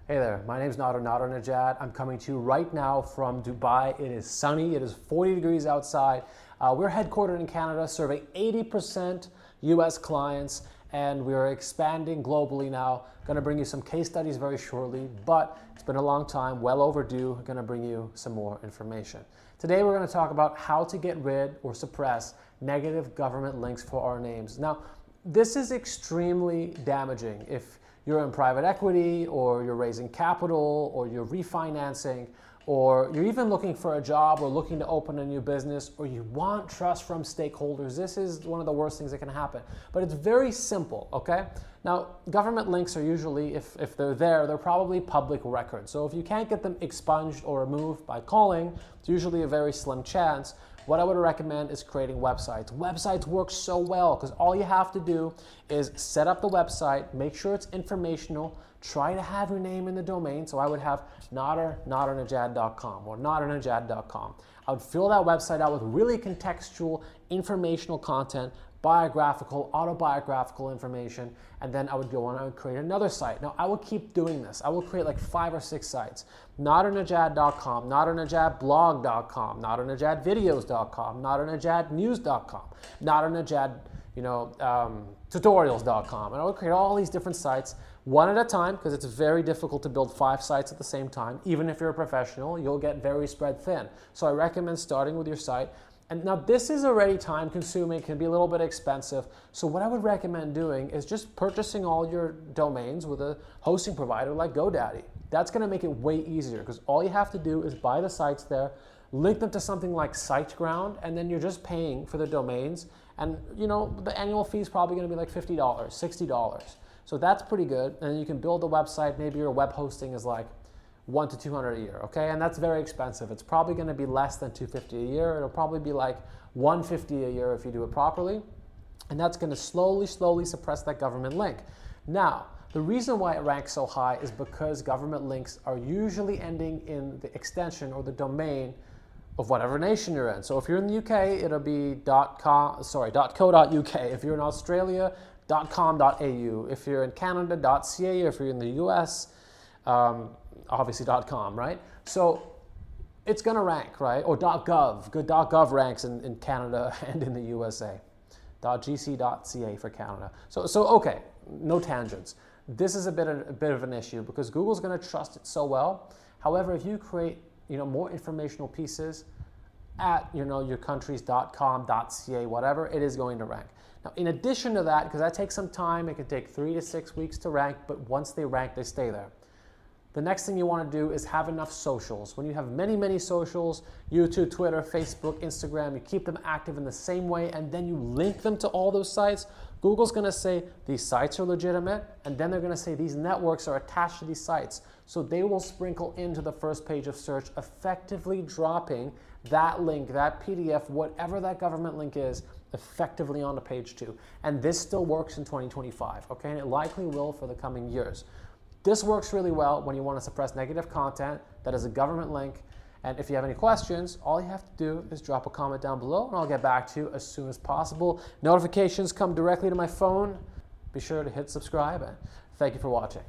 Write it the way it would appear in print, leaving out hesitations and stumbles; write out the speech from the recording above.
Hey there, my name is Nadernejad. I'm coming to you right now from Dubai. It is sunny, it is 40 degrees outside. We're headquartered in Canada, serving 80% US clients, and we're expanding globally now. Going to bring you some case studies very shortly, but it's been a long time, well overdue. Going to bring you some more information. Today we're going to talk about how to get rid or suppress negative government links for our names. Now, this is extremely damaging if you're in private equity, or you're raising capital, or you're refinancing, or you're even looking for a job or looking to open a new business, or you want trust from stakeholders. This is one of the worst things that can happen. But it's very simple, okay? Now, government links are usually, if they're there, they're probably public records. So if you can't get them expunged or removed by calling, it's usually a very slim chance. What I would recommend is creating websites. Websites work so well because all you have to do is set up the website, make sure it's informational, try to have your name in the domain. So I would have nadernejad.com or nadernejad.com. I would fill that website out with really contextual, informational content, biographical, autobiographical information, and then I would go on and I would create another site. Now, I will keep doing this. I will create like 5 or 6 sites. Nadernejad.com, nadernejadblog.com, nadernejadvideos.com, nadernejadnews.com, nadernejad, tutorials.com. And I would create all these different sites one at a time because it's very difficult to build 5 sites at the same time. Even if you're a professional, you'll get very spread thin. So I recommend starting with your site. And now this is already time consuming, can be a little bit expensive. So what I would recommend doing is just purchasing all your domains with a hosting provider like GoDaddy. That's gonna make it way easier because all you have to do is buy the sites there, link them to something like SiteGround, and then you're just paying for the domains. And the annual fee is probably gonna be like $50, $60. So that's pretty good. And then you can build a website. Maybe your web hosting is like $100 to $200 a year, okay? And that's very expensive. It's probably gonna be less than $250 a year. It'll probably be like $150 a year if you do it properly. And that's gonna slowly suppress that government link. Now, the reason why it ranks so high is because government links are usually ending in the extension or the domain of whatever nation you're in. So if you're in the UK, it'll be .co.uk. If you're in Australia, .com.au. If you're in Canada, .ca. If you're in the US, obviously .com, right? So it's gonna rank, right? Or .gov. Good .gov ranks in Canada and in the USA. .gc.ca for Canada. So okay, no tangents. This is a bit of an issue because Google's gonna trust it so well. However, if you create more informational pieces at your country's .com, .ca, whatever, it is going to rank. Now, in addition to that, because that takes some time, it can take 3 to 6 weeks to rank, but once they rank, they stay there. The next thing you want to do is have enough socials. When you have many socials, YouTube, Twitter, Facebook, Instagram, you keep them active in the same way, and then you link them to all those sites, Google's going to say these sites are legitimate, and then they're going to say these networks are attached to these sites. So they will sprinkle into the first page of search, effectively dropping that link, that PDF, whatever that government link is, effectively onto page 2. And this still works in 2025, okay? And it likely will for the coming years. This works really well when you want to suppress negative content that is a government link. And if you have any questions, all you have to do is drop a comment down below and I'll get back to you as soon as possible. Notifications come directly to my phone. Be sure to hit subscribe and thank you for watching.